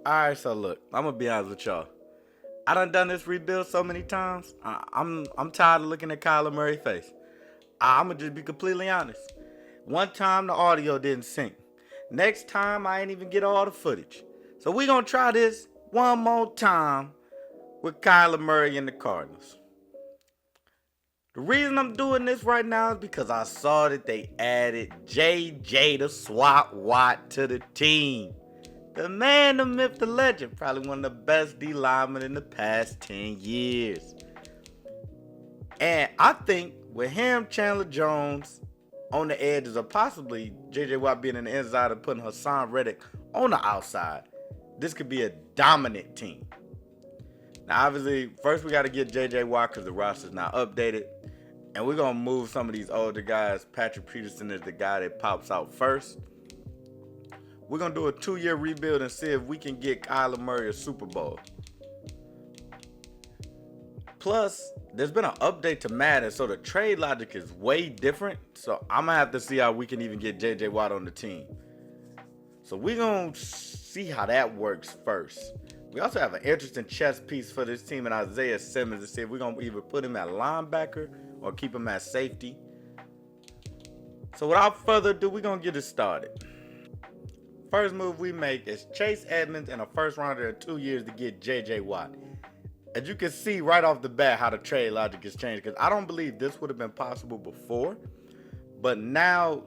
Alright, so look, I'm gonna be honest with y'all. I done this rebuild so many times. I'm tired of looking at Kyler Murray's face. I'm gonna just be completely honest. One time the audio didn't sync. Next time I ain't even get all the footage. So we gonna try this one more time with Kyler Murray and the Cardinals. The reason I'm doing this right now is because I saw that they added JJ the SWAT Watt to the team. The man, the myth, the legend. Probably one of the best D linemen in the past 10 years. And I think with him, Chandler Jones on the edges, or possibly JJ Watt being in the inside and putting Hassan Reddick on the outside, this could be a dominant team. Now, obviously, first we got to get JJ Watt because the roster's not updated. And we're going to move some of these older guys. Patrick Peterson is the guy that pops out first. We're going to do a 2-year rebuild and see if we can get Kyler Murray a Super Bowl. Plus, there's been an update to Madden, so the trade logic is way different. So I'm going to have to see how we can even get JJ Watt on the team. So we're going to see how that works first. We also have an interesting chess piece for this team in Isaiah Simmons to see if we're going to either put him at linebacker or keep him at safety. So without further ado, we're going to get it started. First move we make is Chase Edmonds and a first rounder in 2 years to get JJ Watt. As you can see right off the bat how the trade logic has changed, because I don't believe this would have been possible before, but now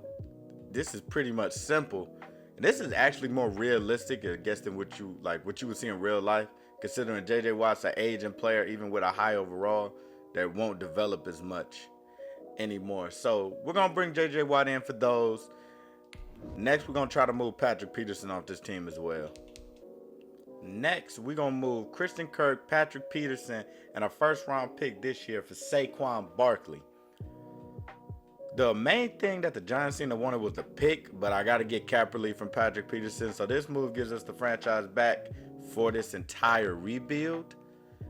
this is pretty much simple. And this is actually more realistic, I guess, than what you would see in real life, considering JJ Watt's an aging player, even with a high overall, that won't develop as much anymore. So we're going to bring JJ Watt in for those. Next, we're going to try to move Patrick Peterson off this team as well. Next, we're going to move Christian Kirk, Patrick Peterson, and a first-round pick this year for Saquon Barkley. The main thing that the Giants seemed to wanted was the pick, but I got to get cap relief from Patrick Peterson, so this move gives us the franchise back for this entire rebuild.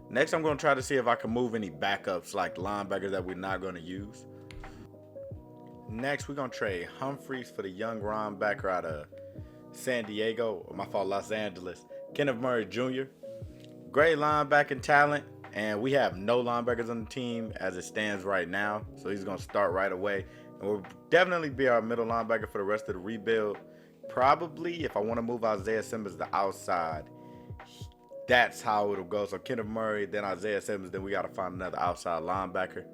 Next, I'm going to try to see if I can move any backups like linebackers that we're not going to use. Next, we're going to trade Humphreys for the young linebacker out of Los Angeles, Kenneth Murray Jr. Great linebacking talent, and we have no linebackers on the team as it stands right now, so he's going to start right away. And will definitely be our middle linebacker for the rest of the rebuild. Probably, if I want to move Isaiah Simmons to outside, that's how it'll go. So Kenneth Murray, then Isaiah Simmons, then we got to find another outside linebacker.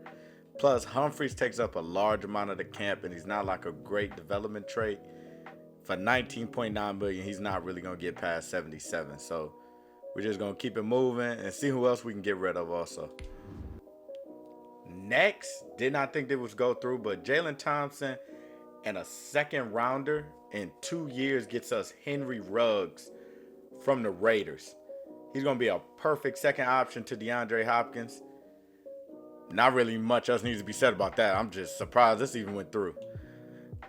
Plus, Humphreys takes up a large amount of the camp, and he's not like a great development trait. For $19.9 million, he's not really going to get past 77. So we're just going to keep it moving and see who else we can get rid of also. Next, did not think this would go through, but Jalen Thompson and a second rounder in 2 years gets us Henry Ruggs from the Raiders. He's going to be a perfect second option to DeAndre Hopkins. Not really much else needs to be said about that. I'm just surprised this even went through.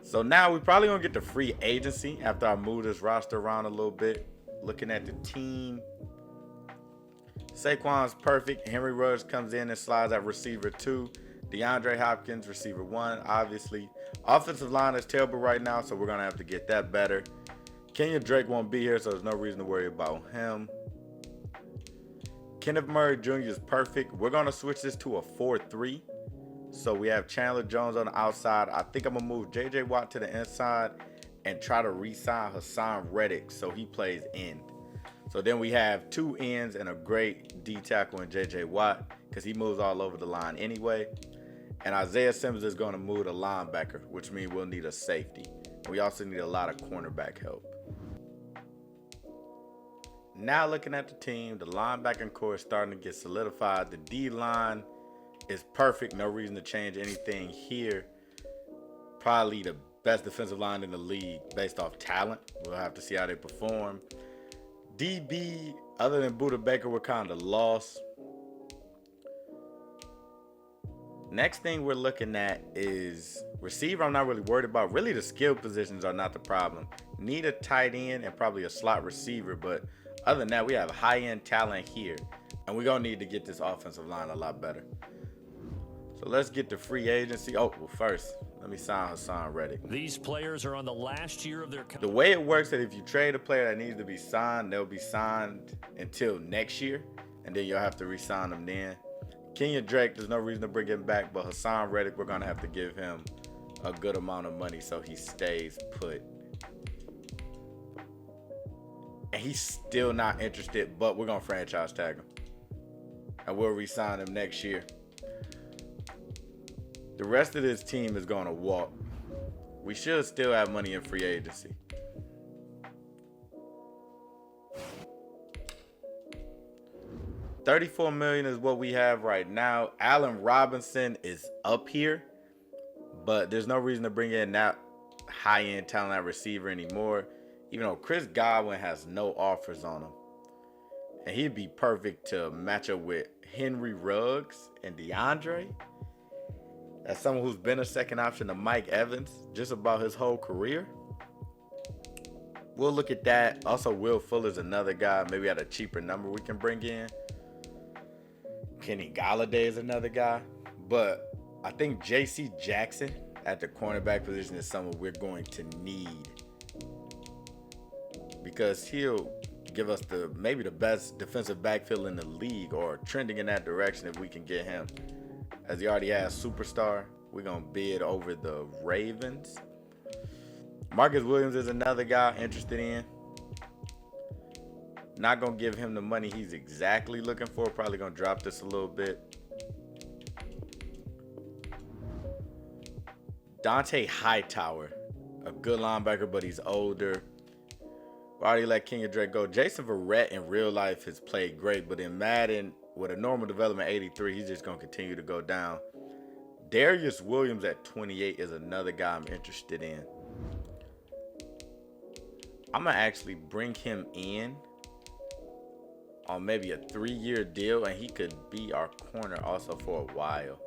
So now we probably going to get the free agency after I move this roster around a little bit. Looking at the team, Saquon's perfect. Henry Ruggs comes in and slides at receiver 2. DeAndre Hopkins, receiver 1, obviously. Offensive line is terrible right now, so we're going to have to get that better. Kenyon Drake won't be here, so there's no reason to worry about him. Kenneth Murray Jr. is perfect. We're going to switch this to a 4-3. So we have Chandler Jones on the outside. I think I'm going to move JJ Watt to the inside and try to re-sign Hassan Reddick so he plays end. So then we have 2 ends and a great D tackle in JJ Watt because he moves all over the line anyway. And Isaiah Simmons is going to move to linebacker, which means we'll need a safety. We also need a lot of cornerback help. Now looking at the team, the linebacking core is starting to get solidified. The D-line is perfect. No reason to change anything here. Probably the best defensive line in the league based off talent. We'll have to see how they perform. DB, other than Budda Baker, we're kind of lost. Next thing we're looking at is receiver. I'm not really worried about. Really, the skill positions are not the problem. Need a tight end and probably a slot receiver, but other than that, we have high-end talent here, and we're going to need to get this offensive line a lot better. So let's get to free agency. Oh, well, first, let me sign Hassan Reddick. These players are on the last year of their The way it works that if you trade a player that needs to be signed, they'll be signed until next year, and then you'll have to re-sign them then. Kenyon Drake, there's no reason to bring him back, but Hassan Reddick, we're going to have to give him a good amount of money so he stays put. And he's still not interested, but we're going to franchise tag him. And we'll re-sign him next year. The rest of this team is going to walk. We should still have money in free agency. $34 million is what we have right now. Allen Robinson is up here, but there's no reason to bring in that high-end talent at receiver anymore, even though Chris Godwin has no offers on him. And he'd be perfect to match up with Henry Ruggs and DeAndre. As someone who's been a second option to Mike Evans just about his whole career. We'll look at that. Also, Will Fuller's another guy, maybe at a cheaper number we can bring in. Kenny Galladay is another guy. But I think J.C. Jackson at the cornerback position is someone we're going to need. Because he'll give us maybe the best defensive backfield in the league, or trending in that direction if we can get him. As he already has superstar, we're going to bid over the Ravens. Marcus Williams is another guy interested in. Not going to give him the money he's exactly looking for. Probably going to drop this a little bit. Dante Hightower, a good linebacker, but he's older. We already let Kenyon Drake go. Jason Verrett in real life has played great, but in Madden, with a normal development 83, he's just going to continue to go down. Darius Williams at 28 is another guy I'm interested in. I'm going to actually bring him in on maybe a 3-year deal, and he could be our corner also for a while.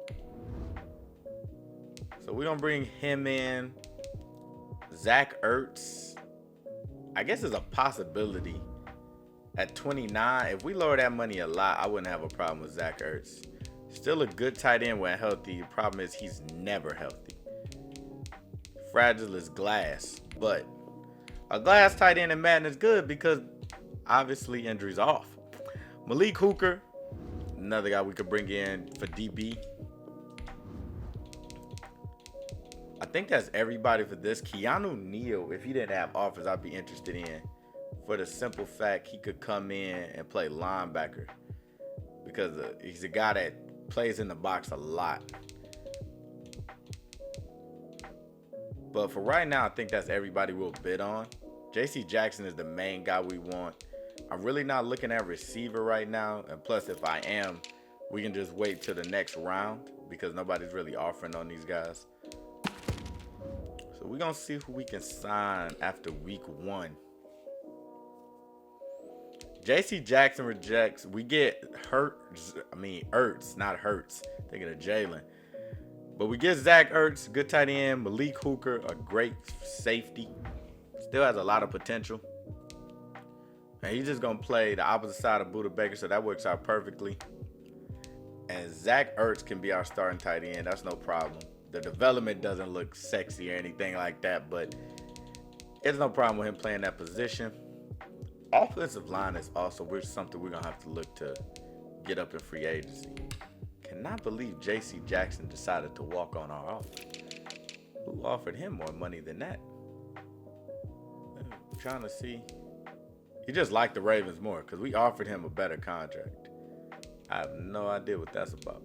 So we're going to bring him in. Zach Ertz, I guess, is a possibility. At 29, if we lower that money a lot, I wouldn't have a problem with Zach Ertz. Still a good tight end when healthy. The problem is he's never healthy. Fragile as glass. But a glass tight end in Madden is good because obviously injuries off. Malik Hooker, another guy we could bring in for DB. I think that's everybody for this. Keanu Neal, if he didn't have offers, I'd be interested in. For the simple fact he could come in and play linebacker. Because he's a guy that plays in the box a lot. But for right now, I think that's everybody we'll bid on. J.C. Jackson is the main guy we want. I'm really not looking at receiver right now. And plus, if I am, we can just wait till the next round because nobody's really offering on these guys. So we're going to see who we can sign after week 1. J.C. Jackson rejects. We get Ertz, not Hurts. Thinking of Jalen. But we get Zach Ertz, good tight end. Malik Hooker, a great safety. Still has a lot of potential. And he's just going to play the opposite side of Budda Baker, so that works out perfectly. And Zach Ertz can be our starting tight end. That's no problem. The development doesn't look sexy or anything like that, but it's no problem with him playing that position. Offensive line is also something we're going to have to look to get up in free agency. Cannot believe J.C. Jackson decided to walk on our offer. Who offered him more money than that? I'm trying to see. He just liked the Ravens more because we offered him a better contract. I have no idea what that's about.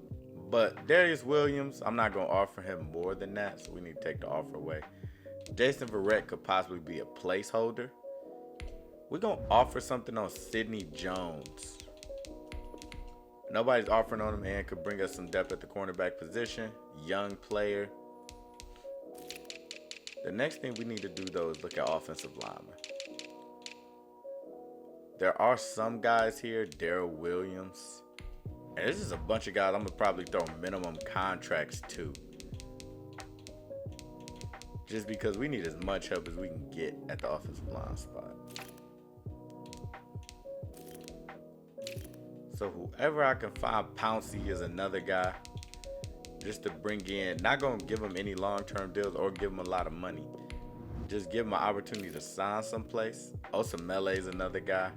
But Darius Williams, I'm not going to offer him more than that, so we need to take the offer away. Jason Verrett could possibly be a placeholder. We're going to offer something on Sidney Jones. Nobody's offering on him and could bring us some depth at the cornerback position. Young player. The next thing we need to do, though, is look at offensive linemen. There are some guys here. Darrell Williams. And this is a bunch of guys I'm going to probably throw minimum contracts to. Just because we need as much help as we can get at the offensive line spot. So whoever I can find, Pouncey is another guy. just to bring in, not going to give them any long-term deals or give them a lot of money. Just give them an opportunity to sign someplace. Osamele is another guy.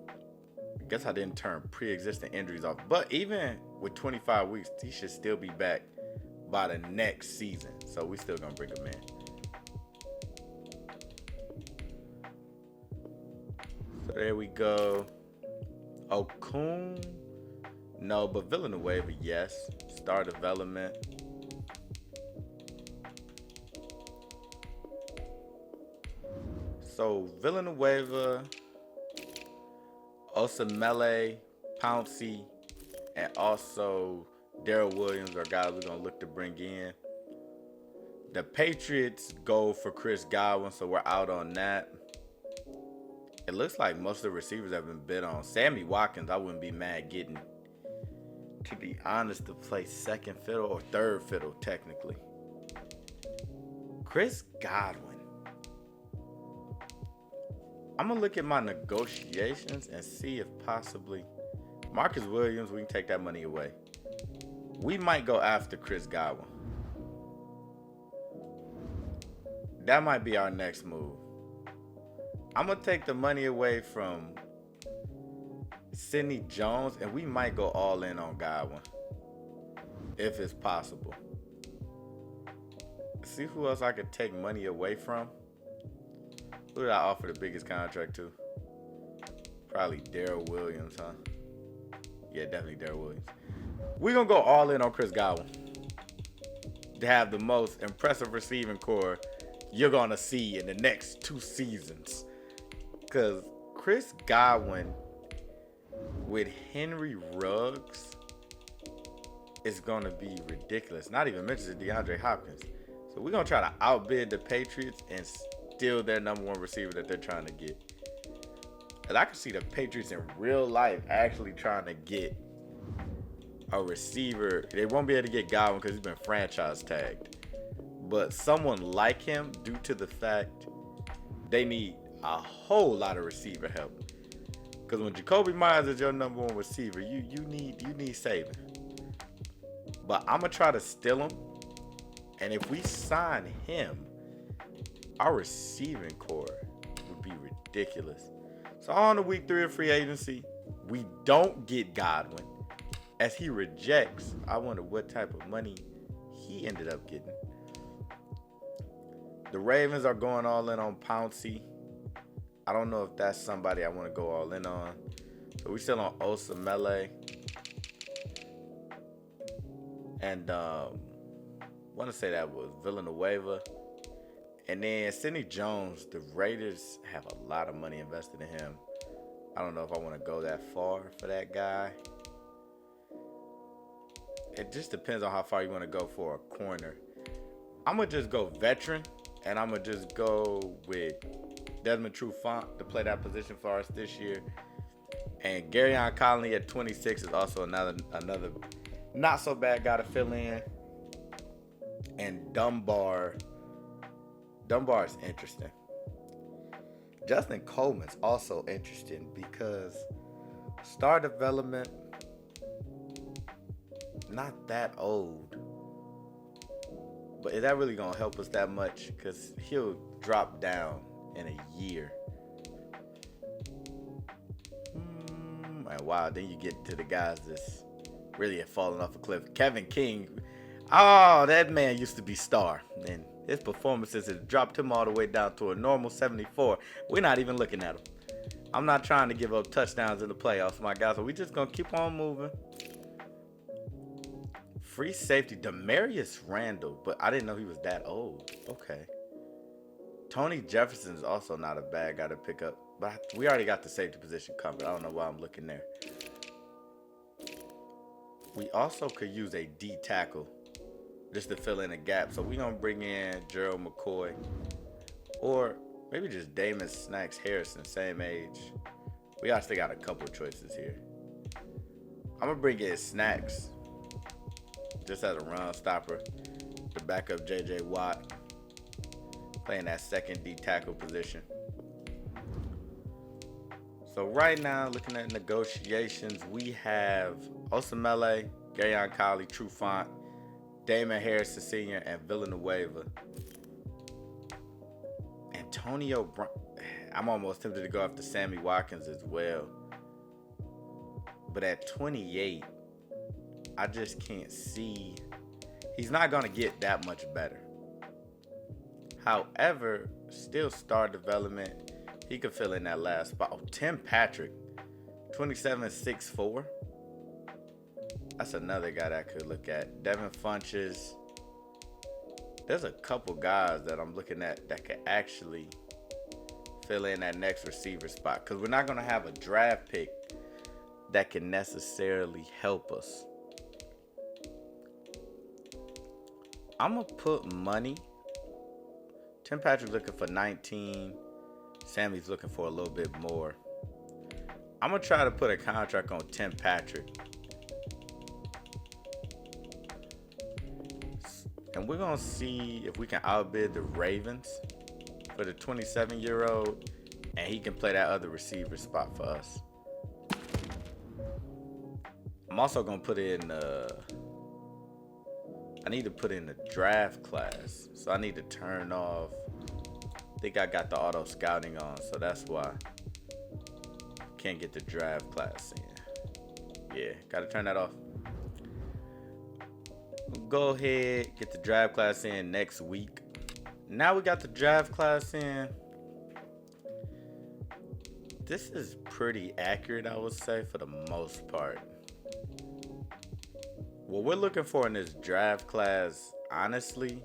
I guess I didn't turn pre-existing injuries off. But even with 25 weeks, he should still be back by the next season. So we still going to bring him in. So there we go. Okun. No, but Villanueva, yes. Star development. So Villanueva, Osamele, Pouncey, and also Darrell Williams are guys we're going to look to bring in. The Patriots go for Chris Godwin, so we're out on that. It looks like most of the receivers have been bid on. Sammy Watkins, I wouldn't be mad getting, to be honest, to play second fiddle or third fiddle, technically. Chris Godwin. I'm going to look at my negotiations and see if possibly Marcus Williams, we can take that money away. We might go after Chris Godwin. That might be our next move. I'm going to take the money away from Sidney Jones, and we might go all in on Godwin if it's possible. See who else I could take money away from. Who did I offer the biggest contract to? Probably Darrell Williams, huh? Yeah, definitely Darrell Williams. We're going to go all in on Chris Godwin to have the most impressive receiving core you're going to see in the next 2 seasons. Because Chris Godwin with Henry Ruggs is going to be ridiculous. Not even mentioning DeAndre Hopkins. So we're going to try to outbid the Patriots and steal their number 1 receiver that they're trying to get. And I can see the Patriots in real life actually trying to get a receiver. They won't be able to get Godwin because he's been franchise tagged. But someone like him, due to the fact they need a whole lot of receiver help. Because when Jacoby Myers is your number 1 receiver, you need saving. But I'm going to try to steal him. And if we sign him, our receiving core would be ridiculous. So on to week 3 of free agency, we don't get Godwin. As he rejects, I wonder what type of money he ended up getting. The Ravens are going all in on Pouncey. I don't know if that's somebody I want to go all in on. So we're still on Osamele. And want to say that was Villanueva. And then Sidney Jones, the Raiders have a lot of money invested in him. I don't know if I want to go that far for that guy. It just depends on how far you want to go for a corner. I'm going to just go veteran, and I'm going to just go with Desmond Trufant to play that position for us this year. And Garyon Conley at 26 is also another not so bad guy to fill in. And Dunbar is interesting. Justin Coleman's also interesting because star development, not that old. But is that really going to help us that much? Because he'll drop down in a year. And wow, then you get to the guys that's really have fallen off a cliff. Kevin King, oh, that man used to be star. And his performances have dropped him all the way down to a normal 74. We're not even looking at him. I'm not trying to give up touchdowns in the playoffs, my guys. So we're just going to keep on moving. Free safety, Demarius Randall. But I didn't know he was that old. Okay. Tony Jefferson is also not a bad guy to pick up. But we already got the safety position covered. I don't know why I'm looking there. We also could use a D tackle just to fill in a gap. So we're going to bring in Gerald McCoy. Or maybe just Damon Snacks Harrison, same age. We actually got a couple of choices here. I'm going to bring in Snacks just as a run stopper to back up J.J. Watt, playing that second D tackle position. So right now, looking at negotiations, we have Osamele Gayon Colley, Trufant, Damon Harrison Sr., and Villanueva. Antonio Brown. I'm almost tempted to go after Sammy Watkins as well. But at 28, I just can't see. He's not going to get that much better. However, still star development. He could fill in that last spot. Oh, Tim Patrick, 27'6'4". That's another guy that I could look at. Devin Funches. There's a couple guys that I'm looking at that could actually fill in that next receiver spot. Because we're not going to have a draft pick that can necessarily help us. I'm going to put money. Tim Patrick's looking for 19. Sammy's looking for a little bit more. I'm going to try to put a contract on Tim Patrick. And we're going to see if we can outbid the Ravens for the 27-year-old. And he can play that other receiver spot for us. I'm also going to put in... I need to put in the draft class. So I need to turn off... I think I got the auto scouting on. So that's why. Can't get the draft class in. Yeah, got to turn that off. Go ahead, get the draft class in next week. Now we got the draft class in. This is pretty accurate, I would say, for the most part. What we're looking for in this draft class, honestly,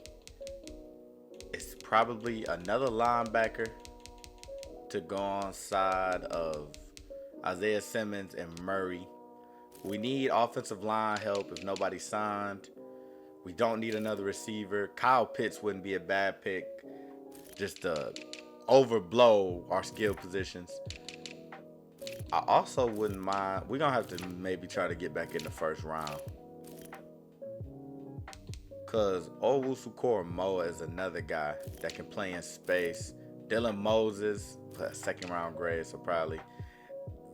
is probably another linebacker to go on side of Isaiah Simmons and Murray. We need offensive line help if nobody signed. We don't need another receiver. Kyle Pitts wouldn't be a bad pick. Just to overblow our skill positions. I also wouldn't mind. We're going to have to maybe try to get back in the first round. Because Owusu-Koramoah is another guy that can play in space. Dylan Moses, second round grade, so probably.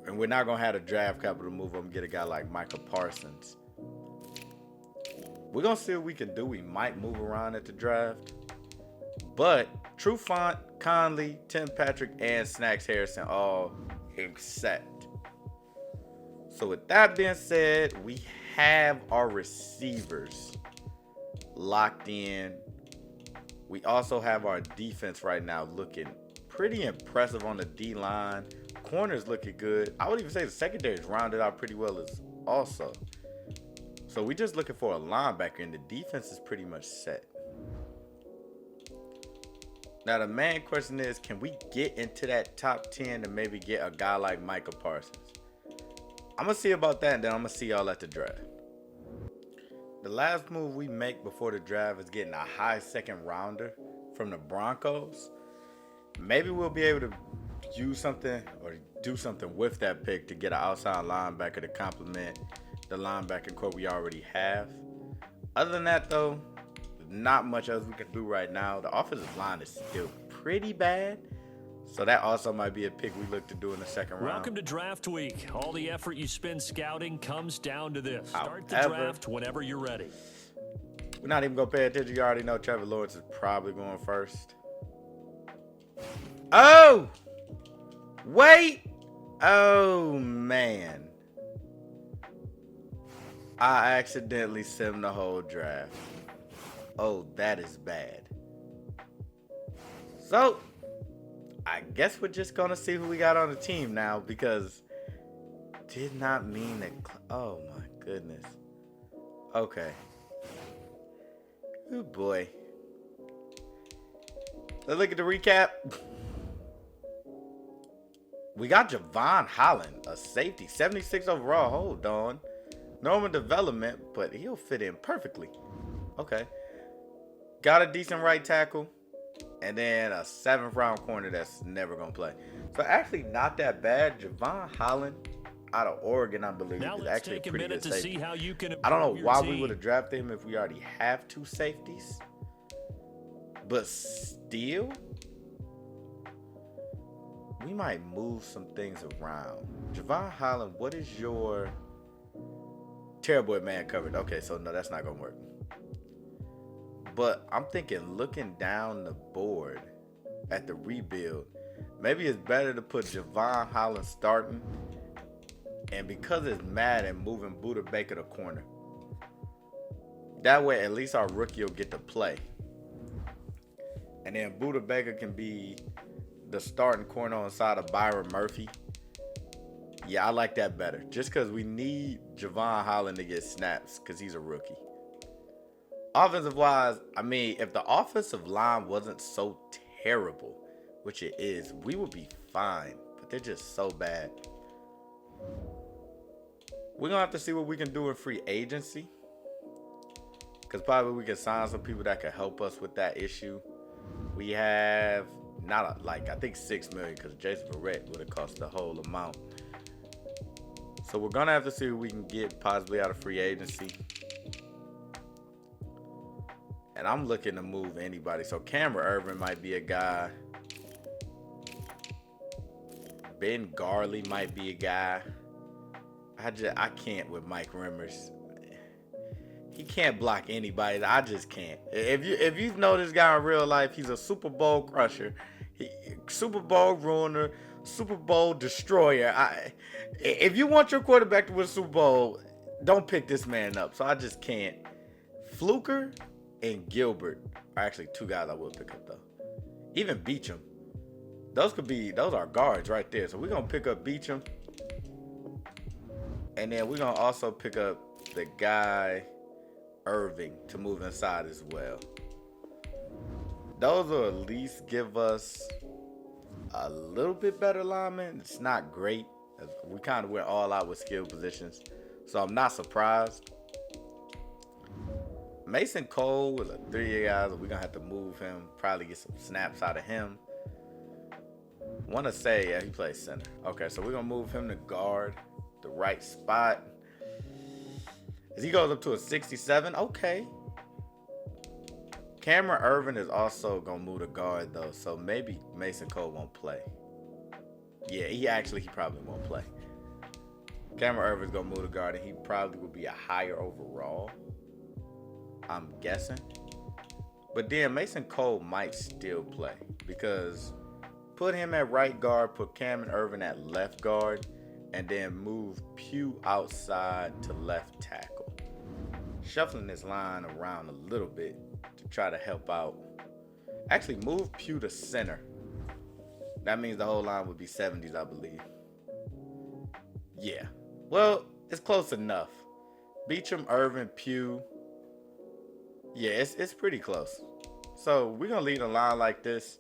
And we're not going to have the draft capital to move up and get a guy like Micah Parsons. We're going to see what we can do. We might move around at the draft. But Trufant, Conley, Tim Patrick, and Snacks Harrison all accept. So with that being said, we have our receivers locked in. We also have our defense right now looking pretty impressive on the D-line. Corners looking good. I would even say the secondary is rounded out pretty well as also. So we're just looking for a linebacker, and the defense is pretty much set. Now, the main question is, can we get into that top 10 and maybe get a guy like Micah Parsons? I'm going to see about that, and then I'm going to see y'all at the draft. The last move we make before the draft is getting a high second rounder from the Broncos. Maybe we'll be able to use something or do something with that pick to get an outside linebacker to complement the linebacker core we already have. Other than that, though, not much else we can do right now. The offensive line is still pretty bad. So that also might be a pick we look to do in the second round. Welcome to draft week. All the effort you spend scouting comes down to this. Start the However, draft whenever you're ready. We're not even going to pay attention. You already know Trevor Lawrence is probably going first. Oh! Wait! Oh, man. I accidentally simmed the whole draft. Oh, that is bad. So, I guess we're just going to see who we got on the team now because did not mean that. Oh, my goodness. Okay. Oh, boy. Let's look at the recap. We got Javon Holland, a safety, 76 overall. Hold on. Normal development, but he'll fit in perfectly. Okay. Got a decent right tackle. And then a 7th round corner that's never going to play. So actually not that bad. Javon Holland out of Oregon, I believe, now is let's actually take a a pretty minute good to safety. see how you can I don't know improve why your we team. would have drafted him if we already have 2 safeties. But still, we might move some things around. Javon Holland, what is your terrible at man coverage. Okay, so no, that's not gonna work. But I'm thinking, looking down the board at the rebuild, maybe it's better to put Javon Holland starting, and because it's Madden, moving Buda Baker to corner. That way, at least our rookie will get to play. And then Buda Baker can be the starting corner on the side of Byron Murphy. Yeah, I like that better. Just because we need Javon Holland to get snaps because he's a rookie. Offensive-wise, I mean, if the offensive line wasn't so terrible, which it is, we would be fine. But they're just so bad. We're going to have to see what we can do in free agency. Because probably we can sign some people that can help us with that issue. We have, I think $6 million because Jason Verrett would have cost the whole amount. So we're going to have to see what we can get possibly out of free agency. And I'm looking to move anybody. So Cameron Irvin might be a guy. Ben Garley might be a guy. I can't with Mike Remmers. He can't block anybody. I just can't. If you know this guy in real life, he's a Super Bowl crusher, Super Bowl ruiner, Super Bowl destroyer. If you want your quarterback to win a Super Bowl, don't pick this man up. So I just can't. Fluker and Gilbert are actually two guys I will pick up though. Even Beachum. Those are guards right there. So we're gonna pick up Beachum. And then we're gonna also pick up the guy Irving to move inside as well. Those will at least give us a little bit better linemen. It's not great. We kind of went all out with skill positions. So I'm not surprised. Mason Cole was a 3-year guy, so we're going to have to move him. Probably get some snaps out of him. Want to say, yeah, he plays center. Okay, so we're going to move him to guard, the right spot. As he goes up to a 67, okay. Cameron Irvin is also going to move to guard, though, so maybe Mason Cole won't play. Yeah, he probably won't play. Cameron Irvin's going to move to guard, and he probably will be a higher overall, I'm guessing. But then Mason Cole might still play because put him at right guard, put Cameron Irvin at left guard, and then move Pugh outside to left tackle. Shuffling this line around a little bit to try to help out. Actually, move Pugh to center. That means the whole line would be 70s, I believe. Yeah. Well, it's close enough. Beachum, Irvin, Pugh. Yeah, it's pretty close. So we're going to lead a line like this.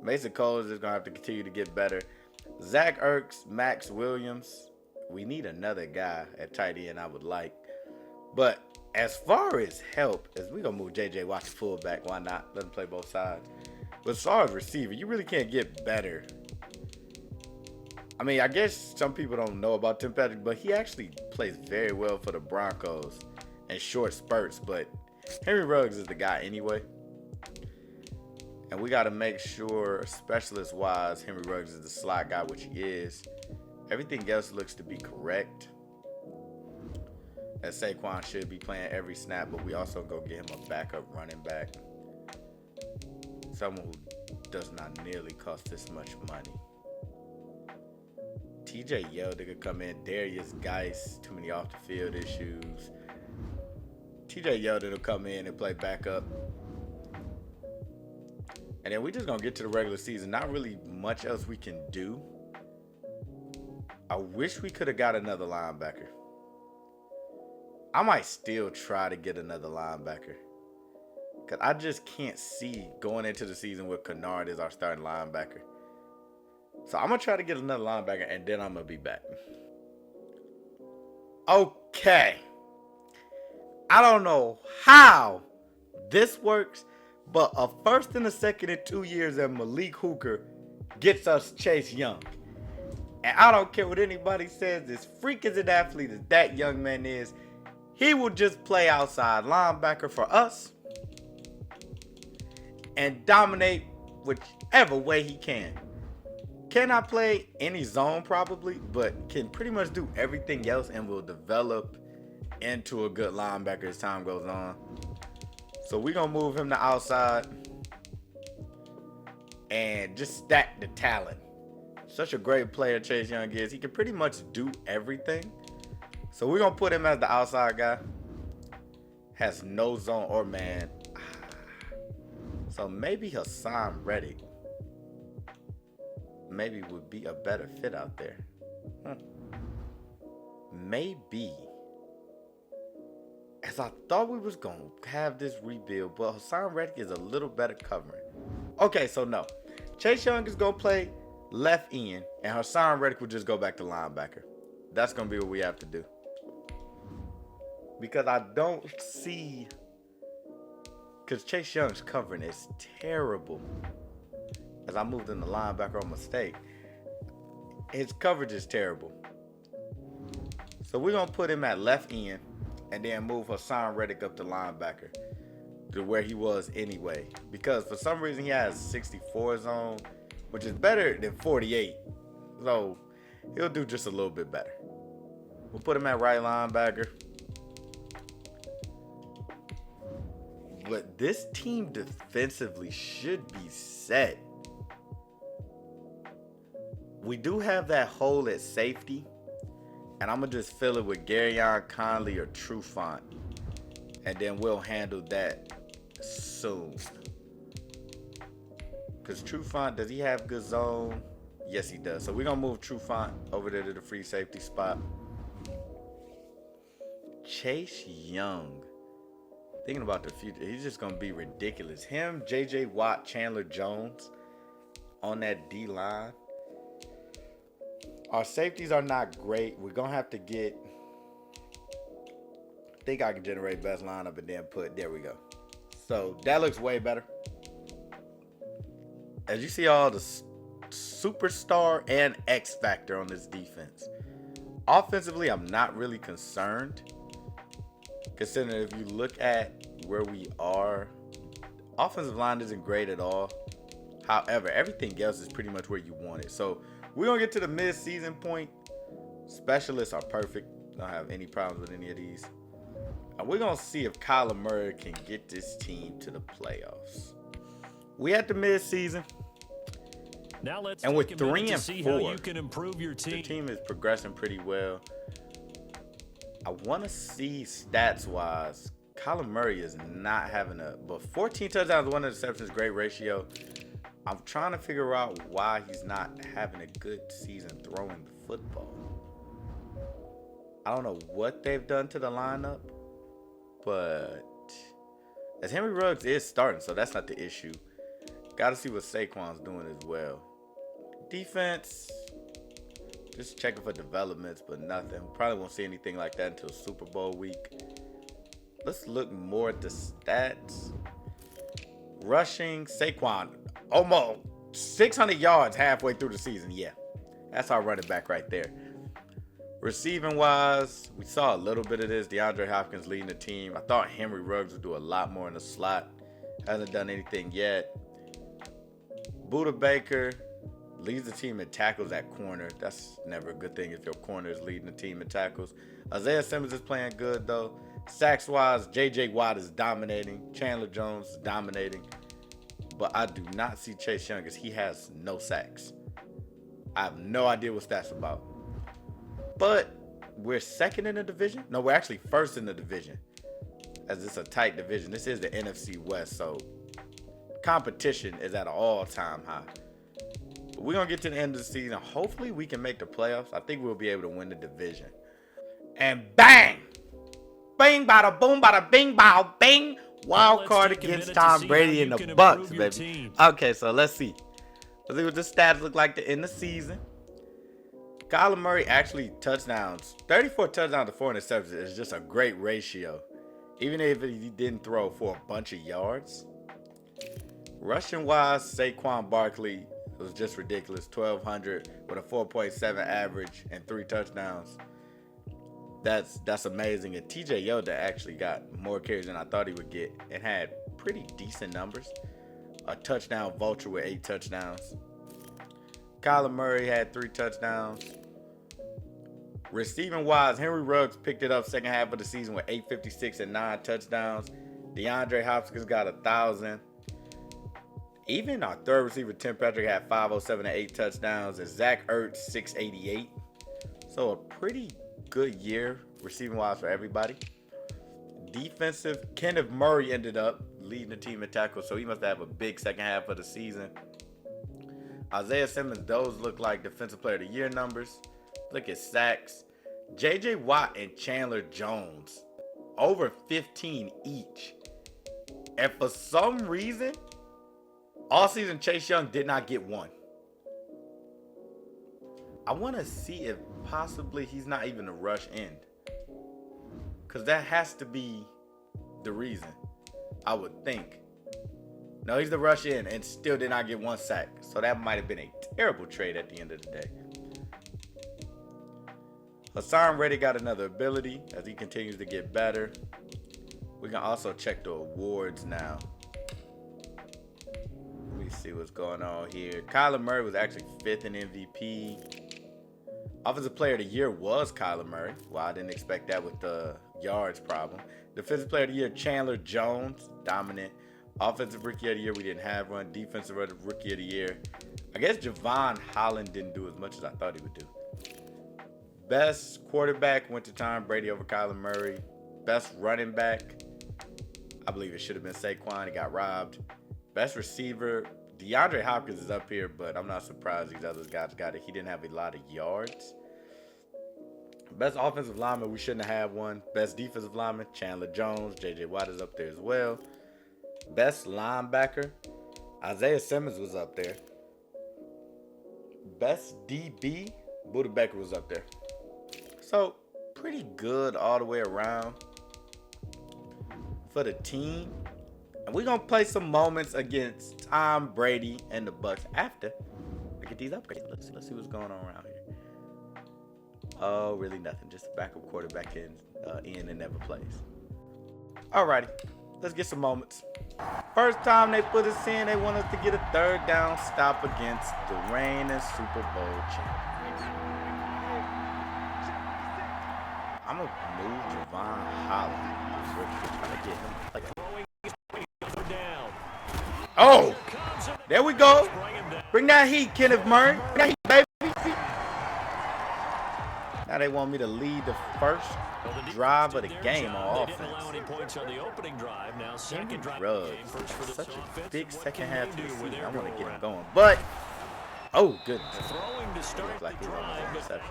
Mason Cole is just going to have to continue to get better. Zach Ertz, Max Williams. We need another guy at tight end I would like. But as far as help, as we're going to move J.J. Watt to fullback, why not? Let him play both sides. But as far as receiver, you really can't get better. I mean, I guess some people don't know about Tim Patrick, but he actually plays very well for the Broncos in short spurts. But Henry Ruggs is the guy anyway. And we got to make sure, specialist-wise, Henry Ruggs is the slot guy, which he is. Everything else looks to be correct. As Saquon should be playing every snap, but we also go get him a backup running back. Someone who does not nearly cost this much money. TJ Yeldon could come in. Darius Geis, too many off-the-field issues. TJ Yeldon will come in and play backup. And then we're just going to get to the regular season. Not really much else we can do. I wish we could have got another linebacker. I might still try to get another linebacker. Because I just can't see going into the season with Kennard as our starting linebacker. So I'm going to try to get another linebacker, and then I'm going to be back. Okay. I don't know how this works, but a first and a second in 2 years and Malik Hooker gets us Chase Young. And I don't care what anybody says, as freak as an athlete as that young man is, he will just play outside linebacker for us and dominate whichever way he can. Cannot play any zone probably, but can pretty much do everything else and will develop into a good linebacker as time goes on. So we're going to move him to outside and just stack the talent. Such a great player Chase Young is. He can pretty much do everything. So we're going to put him as the outside guy. Has no zone or man. So maybe Hassan Reddick maybe would be a better fit out there. Maybe. As I thought we was going to have this rebuild, but Hassan Reddick is a little better covering. Okay, so no. Chase Young is going to play left end, and Hassan Reddick will just go back to linebacker. That's going to be what we have to do. Because I don't see... Because Chase Young's covering is terrible. As I moved in the linebacker on mistake, his coverage is terrible. So we're going to put him at left end and then move Hassan Reddick up to linebacker to where he was anyway. Because for some reason he has 64 zone, which is better than 48. So he'll do just a little bit better. We'll put him at right linebacker. But this team defensively should be set. We do have that hole at safety. And I'm going to just fill it with Garyon Conley or Trufant. And then we'll handle that soon. Because Trufant, does he have good zone? Yes, he does. So we're going to move Trufant over there to the free safety spot. Chase Young. Thinking about the future, he's just going to be ridiculous. Him, J.J. Watt, Chandler Jones on that D-line. Our safeties are not great. We're going to have to get... I think I can generate best lineup and then put... There we go. So, that looks way better. As you see all the superstar and X factor on this defense. Offensively, I'm not really concerned. Considering if you look at where we are, offensive line isn't great at all. However, everything else is pretty much where you want it. So we're going to get to the mid-season point. Specialists are perfect. Don't have any problems with any of these. And we're going to see if Kyler Murray can get this team to the playoffs. We at the mid-season. Now let's and with take a minute 3 to and see 4, how you can improve your team. The team is progressing pretty well. I want to see stats-wise. Kyler Murray is not having but 14 touchdowns, 1 interception, great ratio. I'm trying to figure out why he's not having a good season throwing the football. I don't know what they've done to the lineup, but as Henry Ruggs is starting, so that's not the issue. Got to see what Saquon's doing as well. Defense, just checking for developments, but nothing. Probably won't see anything like that until Super Bowl week. Let's look more at the stats. Rushing, Saquon, almost 600 yards halfway through the season. Yeah, that's our running back right there. Receiving wise, we saw a little bit of this. DeAndre Hopkins leading the team. I thought Henry Ruggs would do a lot more in the slot. Hasn't done anything yet. Buda Baker leads the team in tackles at corner. That's never a good thing if your corner is leading the team in tackles. Isaiah Simmons is playing good, though. Sacks wise, J.J. Watt is dominating. Chandler Jones is dominating. But I do not see Chase Young as he has no sacks. I have no idea what that's about. But we're second in the division. No, we're actually first in the division, as it's a tight division. This is the NFC West, so competition is at an all-time high. But we're going to get to the end of the season. Hopefully we can make the playoffs. I think we'll be able to win the division. And bang! Bing, bada, boom, bada, bing, bow, bing. Wild card against Tom Brady and the Bucks, baby. Okay, so let's see. Let's see what the stats look like to end the season. Kyler Murray actually touchdowns. 34 touchdowns to 4 interceptions is just a great ratio. Even if he didn't throw for a bunch of yards. Rushing wise, Saquon Barkley was just ridiculous. 1,200 with a 4.7 average and 3 touchdowns. That's amazing. And TJ Yoda actually got more carries than I thought he would get and had pretty decent numbers. A touchdown vulture with 8 touchdowns. Kyler Murray had 3 touchdowns. Receiving wise, Henry Ruggs picked it up second half of the season with 856 and 9 touchdowns. DeAndre Hopkins got 1,000. Even our third receiver, Tim Patrick, had 507 and 8 touchdowns. And Zach Ertz, 688. So a pretty good year receiving wise for everybody. Defensive, Kenneth Murray ended up leading the team in tackles, so he must have a big second half of the season. Isaiah Simmons, those look like defensive player of the year numbers. Look at sacks. J.J. Watt and Chandler Jones, over 15 each. And for some reason, all season Chase Young did not get one. I want to see if possibly he's not even a rush end. Because that has to be the reason, I would think. No, he's the rush in and still did not get one sack. So that might have been a terrible trade at the end of the day. Hassan Reddick got another ability as he continues to get better. We can also check the awards now. Let me see what's going on here. Kyler Murray was actually 5th in MVP. Offensive player of the year was Kyler Murray. Well, I didn't expect that with the yards problem. Defensive player of the year, Chandler Jones, dominant. Offensive rookie of the year, we didn't have one. Defensive rookie of the year, I guess Javon Holland didn't do as much as I thought he would do. Best quarterback went to Tom Brady over Kyler Murray. Best running back, I believe it should have been Saquon. He got robbed. Best receiver, DeAndre Hopkins is up here, but I'm not surprised these other guys got it. He didn't have a lot of yards. Best offensive lineman, we shouldn't have one. Best defensive lineman, Chandler Jones. J.J. Watt is up there as well. Best linebacker, Isaiah Simmons was up there. Best DB, Budda Baker was up there. So, pretty good all the way around for the team. And we're going to play some moments against Tom Brady and the Bucs after I get these upgrades. Let's see what's going on around here. Oh, really nothing. Just a backup quarterback in and never plays. Alrighty, let's get some moments. First time they put us in, they want us to get a third down stop against the reigning Super Bowl champions. I'm going to move Javon Holland. Trying to get him like oh, there we go. Bring that heat, Kenneth Murray. Bring that heat, baby. Now they want me to lead the first drive of the game on offense. Ruggs, such a big second half of the season. I want to get him going, but oh goodness, looks like he's on the interception.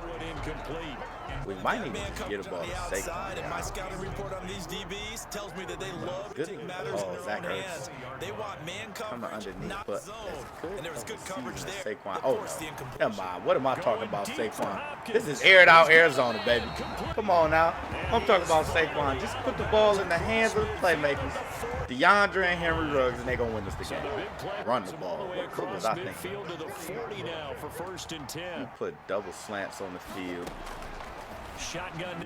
We might need to get a ball to Saquon. And my scouting report on these DBs tells me that they love to take matters in their own hands. They want man coverage, not zone. And there was good coverage there. Saquon. Oh, no. Never mind. What am I talking about, Saquon? This is aired out Arizona, baby. Come on now. I'm talking about Saquon. Just put the ball in the hands of the playmakers. DeAndre and Henry Ruggs, and they're going to win this the game. Run the ball. What was I thinking? You put double slants on the field.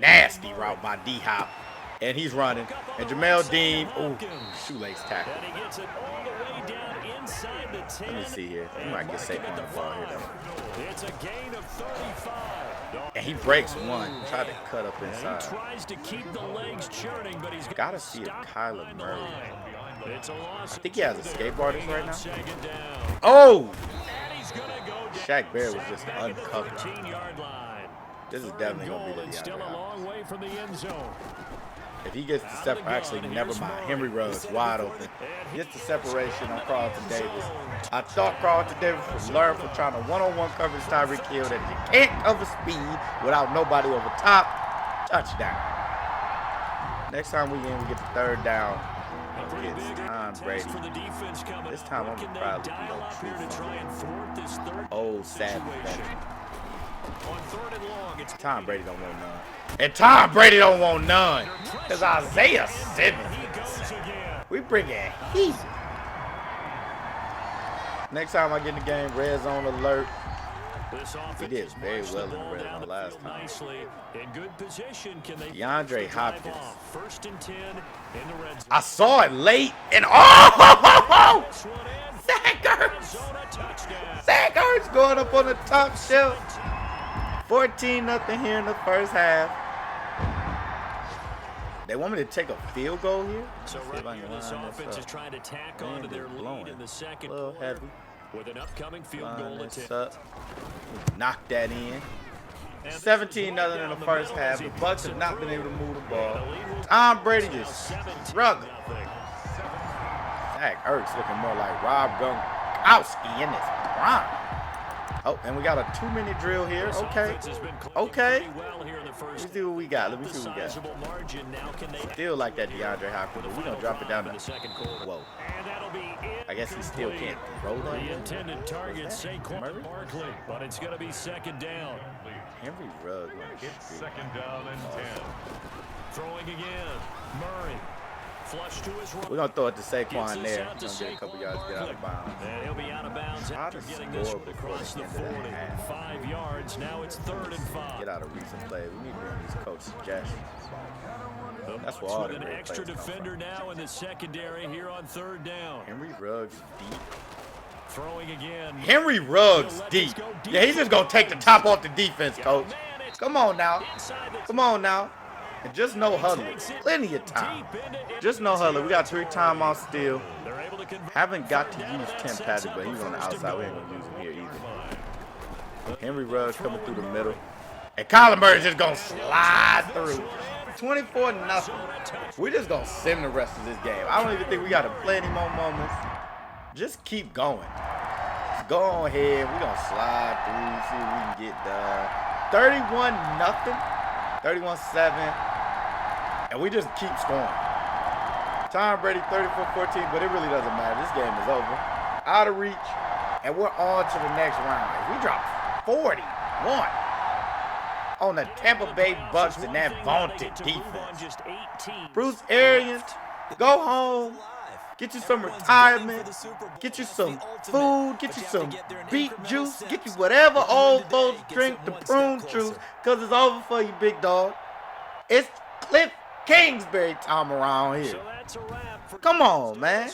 Nasty route by D-Hop. And he's running. And Jamel Dean, ooh, shoelace tackle. Let me see here. We might get Saquon the ball here, though. It's a gain of 35. And he breaks one. Tried to cut up inside. He tries to keep the legs churning, but he's got to see if Kyler Murray. It's a loss. I think he has a skateboardist right now. Oh! Shaq Bear was just uncovered. This is definitely going to be the still a long way from the end zone. If he gets the separation, actually, never mind. Henry Ruggs wide open. Gets the separation on Carlton Davis. I thought Carlton Davis would learn from trying to one-on-one coverage Tyreek Hill that you can't cover speed without nobody over top. Touchdown. Next time we get the third down against Tom Brady. This time I'm going to probably be old savage veteran. Tom Brady don't want none. And Tom Brady don't want none. Because Isaiah Simmons. We bring in heat. Next time I get in the game, red zone alert. We did very well in the red zone last time. DeAndre Hopkins. I saw it late and oh! Zach Ertz! Zach Ertz going up on the top shelf. 14-0 here in the first half. They want me to take a field goal here? So right here, this offense is trying to tack onto their lead in the second quarter heavy. with an upcoming field goal attempt. Knock that in. 17-0 in the first half. The Bucks have not been able to move the ball. Tom Brady just struggled. Zach Ertz looking more like Rob Gronkowski in this prime. Oh, and we got a 2-minute drill here. Okay. Okay. Let me see what we got. Let me see what we got. Still like that DeAndre Hopkins, but we're going to drop it down to... Whoa. I guess he still can't throw that. The intended target, Saquon Barkley, but it's going to be second down. Henry Ruggs. Second down and 10. Throwing again. Murray. Flush to his right. We're going to throw it to Saquon there. He's going to get a couple yards to get out of bounds. And he'll be out of bounds after getting this one across the 40. 5 yards. Now it's 3rd and 5. Get out of recent play. We need to run these coach suggestions. That's what all the an great extra plays defender now in the secondary here on 3rd down. Henry Ruggs deep. Throwing again. Henry Ruggs deep. Yeah, he's just going to take the top off the defense, coach. Come on now. Come on now. And just no huddle. Plenty of time. Just no huddle. We got 3 timeouts still. Haven't got to use Tim Patrick, but he's on the outside. We ain't going to use him here either. Henry Ruggs coming through the middle. And Colin Murray's just going to slide through. 24-0. We're just going to sim the rest of this game. I don't even think we got to play any more moments. Just keep going. Just go on ahead. We're going to slide through, see what we can get done. 31-0. 31-7, and we just keep scoring. Tom Brady 34-14, but it really doesn't matter. This game is over. Out of reach, and we're on to the next round. We dropped 41 on the Tampa Bay Bucks and that vaunted defense. Bruce Arians, go home. Get you some retirement. Get you some food. Get you some beet juice. Get you whatever old folks drink, the prune juice, because it's over for you, big dog. It's Cliff Kingsbury time around here. Come on, man.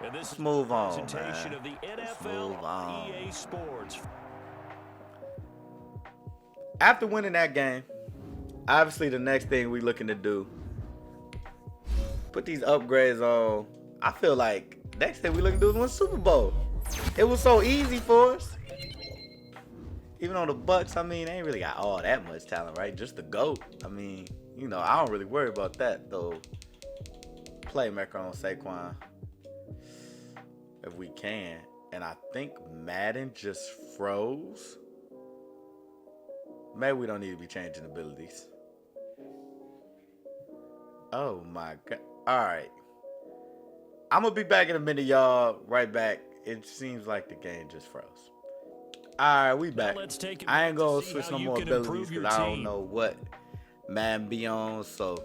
Let's move on, man. Let's move on. After winning that game, obviously the next thing we're looking to do, put these upgrades on. I feel like next thing we looking to do is win Super Bowl. It was so easy for us. Even on the Bucks, I mean, they ain't really got all that much talent, right? Just the GOAT. I mean, you know, I don't really worry about that, though. Playmaker on Saquon, if we can. And I think Madden just froze. Maybe we don't need to be changing abilities. Oh, my God. All right. I'm going to be back in a minute, y'all. Right back. It seems like the game just froze. All right, we back. I ain't going to switch no more abilities because I don't know what Madden be on. So,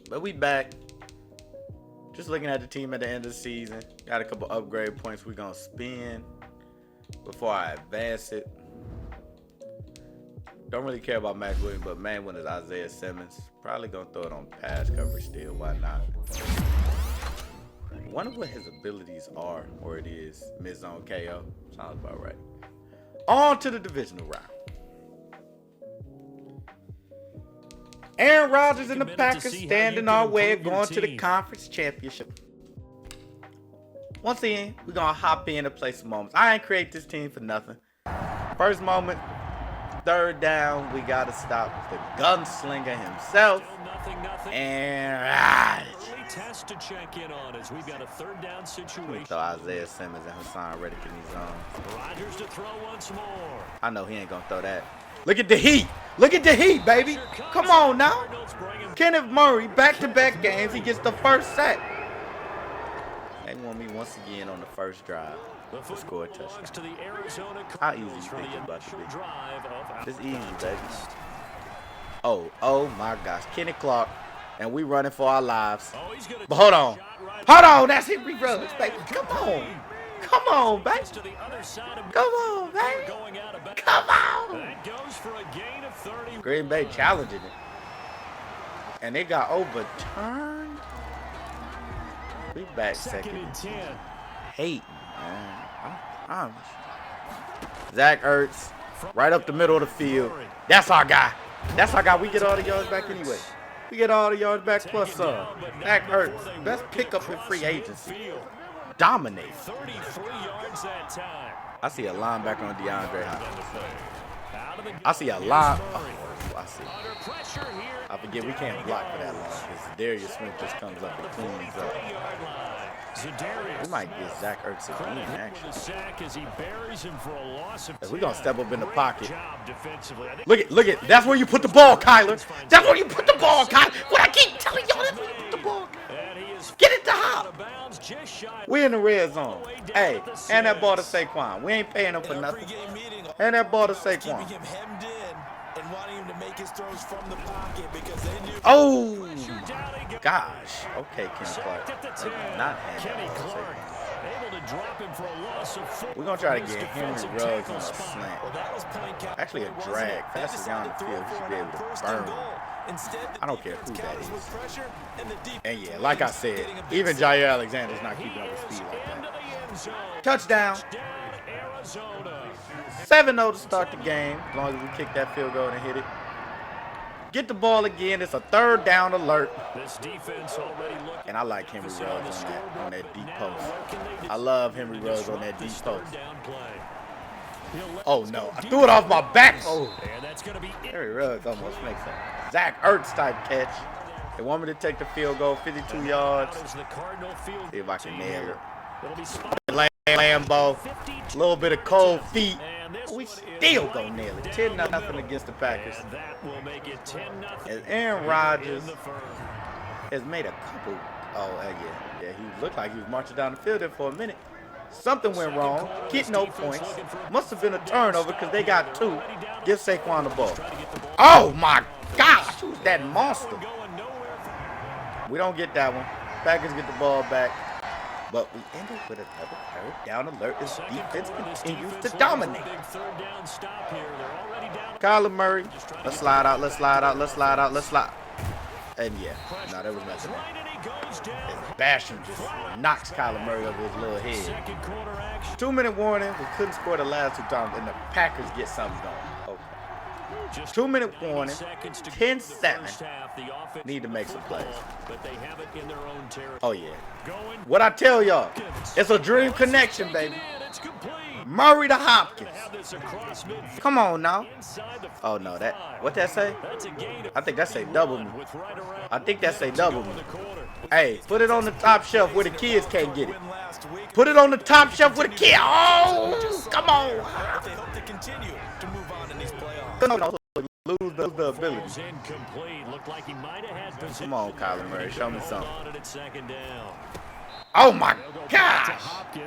but we back. Just looking at the team at the end of the season. Got a couple upgrade points we going to spend before I advance it. Don't really care about Max Williams, but main one is Isaiah Simmons. Probably going to throw it on pass coverage still. Why not? Wonder what his abilities are, or it is mid-zone KO. Sounds about right. On to the divisional round. Aaron Rodgers and the Packers stand in our way of going to the conference championship. Once again, we're going to hop in and play some moments. I ain't create this team for nothing. First moment, 3rd down, we got to stop the gunslinger himself. And test to check in on as we've got a 3rd down situation. Throw Isaiah Simmons and Hassan Reddick in his zone. Rodgers to throw once more. I know he ain't gonna throw that. Look at the heat. Look at the heat, baby. Come on now. Kenneth Murray, back-to-back games, he gets the first sack. They want me once again on the first drive to score a touchdown. How easy you think it's about to be? It's easy, baby. Oh my gosh. Kenny Clark. And we running for our lives. But hold on. Hold on. That's Henry Ruggs, baby. Come on. Come on, baby. Come on, baby. Come on. Green Bay challenging it. And it got overturned. We back second and 10. Hating, man. Zach Ertz. Right up the middle of the field. That's our guy. That's our guy. We get all the yards back anyway. We get all the yards back plus some. Zach Ertz, best pickup in free agency. Dominate. 33 yards that time. I see a linebacker on DeAndre Hopkins. I see a line. Oh, I see. I forget we can't block for that long because Darius Smith just comes up and cleans up. We might get Zach Ertz again, actually. We're going to step up in the pocket. Look it. That's where you put the ball, Kyler. That's where you put the ball, Kyler. What I keep telling y'all, that's where you put the ball. Get it to Hop. We in the red zone. Hey, hand that ball to Saquon. We ain't paying him for nothing. Hand that ball to Saquon. Oh, my gosh. Okay, Kenny Clark. Not hand that ball to Saquon. We're going to try to get Henry Ruggs on a slant. Actually, a drag. Fastest down the field. He should be able to burn. I don't care who that is. And yeah, like I said, even Jair Alexander's not keeping up with speed like that. Touchdown. 7-0 to start the game, as long as we kick that field goal and hit it. Get the ball again. It's a third down alert. And I like Henry Ruggs on that deep post. I love Henry Ruggs on that deep post. Oh no, I threw it off my back. Oh, Henry Ruggs almost makes a Zach Ertz type catch. They want me to take the field goal, 52 yards. See if I can nail it. Lambo, a little bit of cold feet. We still gonna nail it. 10-0 against the Packers. As Aaron Rodgers has made a couple. Oh yeah. He looked like he was marching down the field there for a minute. Something went wrong. Get no points. Must have been a turnover because they got 2. Give Saquon the ball. Oh my gosh, who's that monster? We don't get that one. Packers get the ball back. But we end up with another third down alert as defense continues to dominate. Kyler Murray. Let's slide out. And yeah, no, that was nothing. Basham just knocks Kyler Murray over his little head. 2-minute warning. We couldn't score the last 2 times, and the Packers get something going. Okay. 2-minute warning. 10-7. Need to make some plays. Oh yeah. What I tell y'all, it's a dream connection, baby. Murray to Hopkins. Come on now. Oh no, what that say? I think that say double me. Hey, put it on the top shelf where the kids can't get it. Put it on the top shelf where the kids. Oh, come on. Lose the ability. Come on, Kyler Murray, show me something. Oh my gosh! He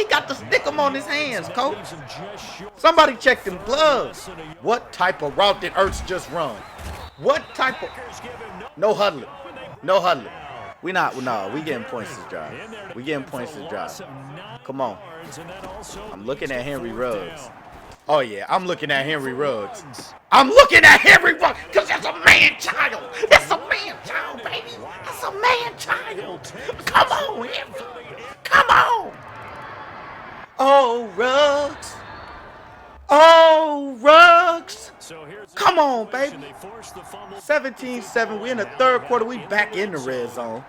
got to stick him on his hands, coach. Somebody check them gloves. What type of route did Ertz just run? What type of? No huddling. We getting points this drive. Come on. I'm looking at Henry Ruggs. Oh yeah, I'm looking at Henry Ruggs. Because that's a man-child. Baby. That's a man-child. Come on, Henry. Come on. Oh, Ruggs. Come on, baby. 17-7. We're in the third quarter. We back in the red zone.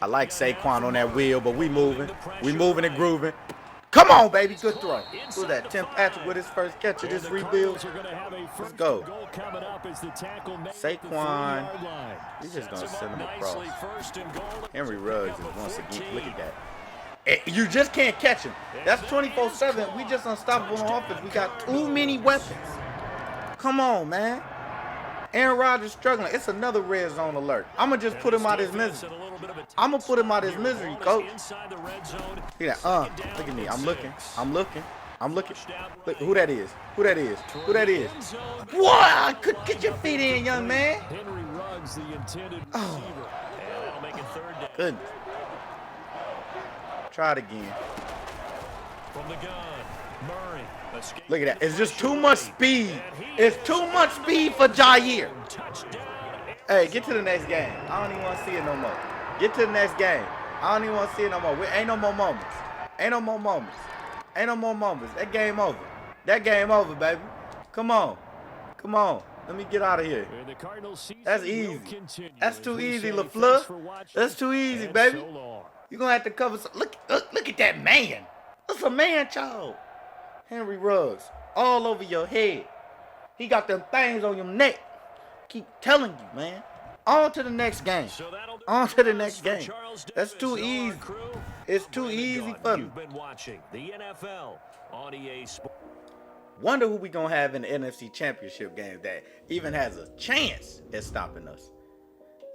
I like Saquon on that wheel, but we moving and grooving. Come on, baby. Good throw. Who's that? Tim Patrick with his first catch of this rebuild. Let's go. Saquon. He's just going to send him across. Henry Ruggs is once again. Look at that. You just can't catch him. That's 24/7. We just unstoppable on offense. We got too many weapons. Come on, man. Aaron Rodgers struggling. It's another red zone alert. I'm going to just put him out of his misery. Coach. Look at me. I'm looking. Look, who that is? What? Get your feet in, young man. Oh. Goodness. Try it again. Look at that. It's just too much speed. It's too much speed for Jair. Hey, get to the next game. I don't even want to see it no more. Get to the next game. I don't even want to see it no more. Ain't no more moments. Ain't no more moments. That game over. That game over, baby. Come on. Come on. Let me get out of here. That's easy. That's too easy, LaFleur. That's too easy, baby. You're going to have to cover some. Look at that man. That's a man child. Henry Ruggs. All over your head. He got them things on your neck. Keep telling you, man. On to the next game. On to the next game. That's too easy. It's too easy for me. Wonder who we gonna have in the NFC Championship game that even has a chance at stopping us.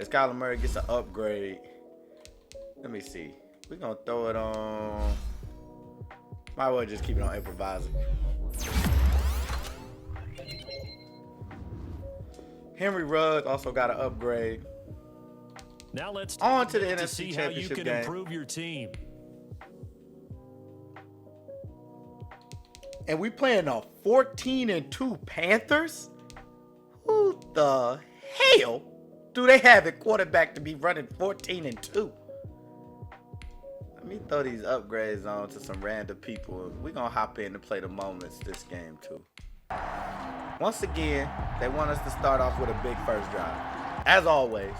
As Kyler Murray gets an upgrade. Let me see. We're gonna throw it on. Might as well just keep it on improviser. Henry Ruggs also got an upgrade. Now let's on to the NFC see how you can improve your team. And we playing a 14-2 Panthers? Who the hell do they have at quarterback to be running 14-2? Let me throw these upgrades on to some random people. We're going to hop in and play the moments this game too. Once again, they want us to start off with a big first drive. As always.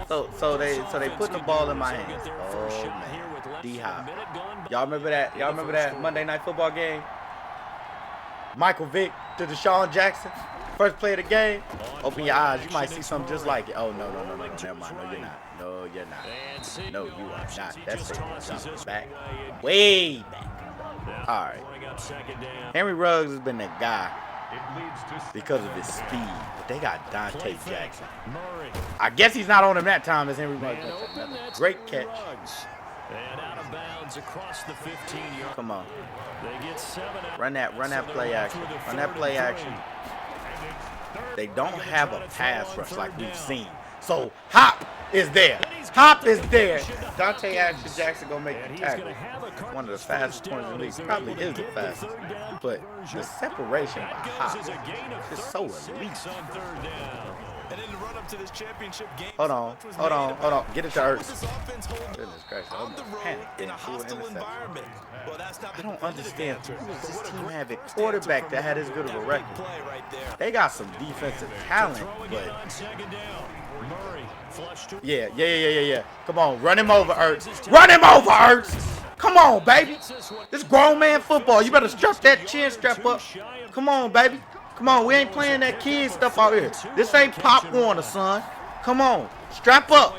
So they putting the ball in my hands. Oh man. D-Hop. Y'all remember that? Y'all remember that Monday Night Football game? Michael Vick to Deshaun Jackson. First play of the game. Open your eyes. You might see something just like it. Oh, no. Never mind. No, you're not. No, you're not. No, you are not. That's it. Back. Way back. All right. Henry Ruggs has been that guy because of his speed. But they got Dante Jackson. I guess he's not on him that time as Henry Ruggs. Great catch. And out of bounds across the 15-yard. Come on. They get 7 run that play action. Run that play action. They don't have a pass rush like we've seen. So Hop is there. Hop is there. Dante Jackson gonna make the tackle. One of the fastest points in the league. Probably is the fastest. But the separation by Hop is so elite. Hold on. Get it to Ertz. Goodness gracious. I'm panicking. I don't understand. Who does this team have a quarterback that had as good of a record? They got some defensive talent, but yeah. Come on, run him over, Ertz. Run him over, Ertz. Come on, baby. This grown man football. You better strap that chin strap up. Come on, baby. Come on, we ain't playing that kid stuff out here. This ain't Pop Warner, son. Come on, strap up.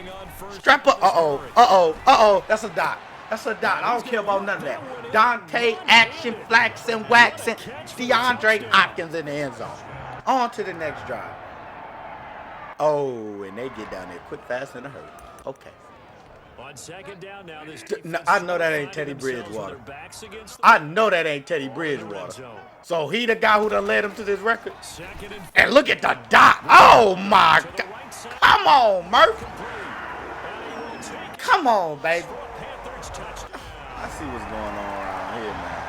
Strap up. Uh-oh. That's a dot. I don't care about none of that. Dante, action, flaxing, waxing. DeAndre Hopkins in the end zone. On to the next drive. Oh, and they get down there quick, fast, in a hurry. Okay. On second down now, I know that ain't Teddy Bridgewater. I know that ain't Teddy Bridgewater. So he the guy who done led him to this record. And look at the dot. Oh my God. Come on, Murphy. Come on, baby. I see what's going on around here, man.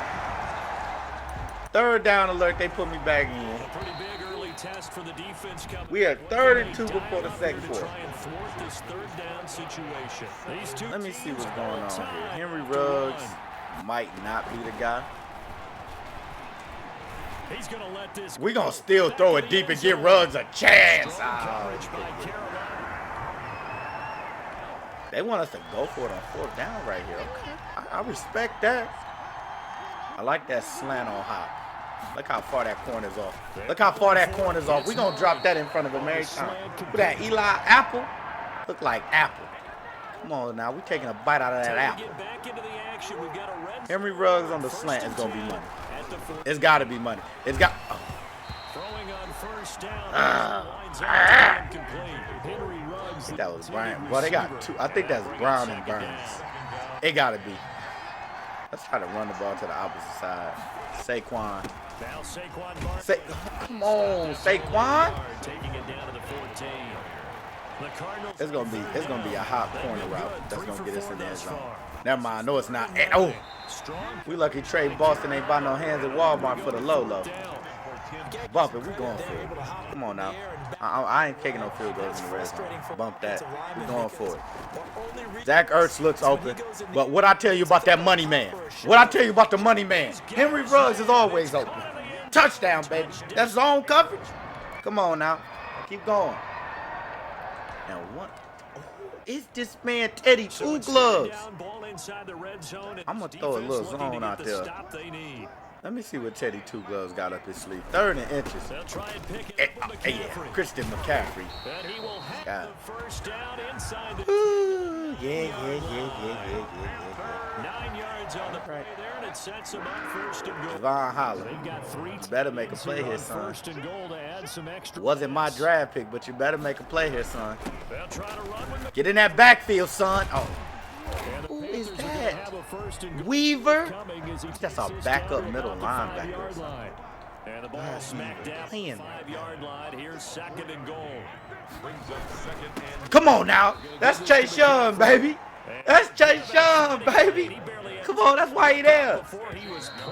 Third down alert, they put me back in. We are 3rd and 2 before the second quarter. Let me see what's going on here. Henry Ruggs might not be the guy. We're going to still throw it deep and give Ruggs a chance. They want us to go for it on 4th down right here. Okay. I respect that. I like that slant on Hop. Look how far that corner's off. We're going to drop that in front of him every time. Look at that Eli Apple. Look like Apple. Come on now. We're taking a bite out of that apple. Henry Ruggs on the slant is going to be money. It's got to be money. It's got... Oh. I think that was Brian. Well, they got 2. I think that's Brown and Burns. It got to be. Let's try to run the ball to the opposite side. Saquon. Come on, Saquon. It's gonna be a hot corner route that's gonna get us in the end zone. Never mind, no it's not. Oh, we lucky Trey Boston ain't buy no hands at Walmart for the low. Bump it. We going for it. Come on now. I ain't taking no field goals in the red zone. Bump that. We going for it. Zach Ertz looks open. But what I tell you about that money man? What I tell you about the money man? Henry Ruggs is always open. Touchdown, baby. That's zone coverage. Come on now. Keep going. Now what? Is this man Teddy Two Gloves? I'm going to throw a little zone out there. Let me see what Teddy Two Gloves got up his sleeve. 3rd and inches. Yeah, Christian McCaffrey. God. Ooh, yeah. 9 yards on the play there, and it sets him up 1st and goal. Devon Holler. You better make a play here, son. Wasn't my draft pick, but you better make a play here, son. Get in that backfield, son. Oh. Who is that? Weaver? That's our backup middle linebacker. And the ball smacked down 5-yard line. Here's 2nd and goal. Come on now. That's Chase Young, baby. That's Chase Young, baby. Come on, that's why he there.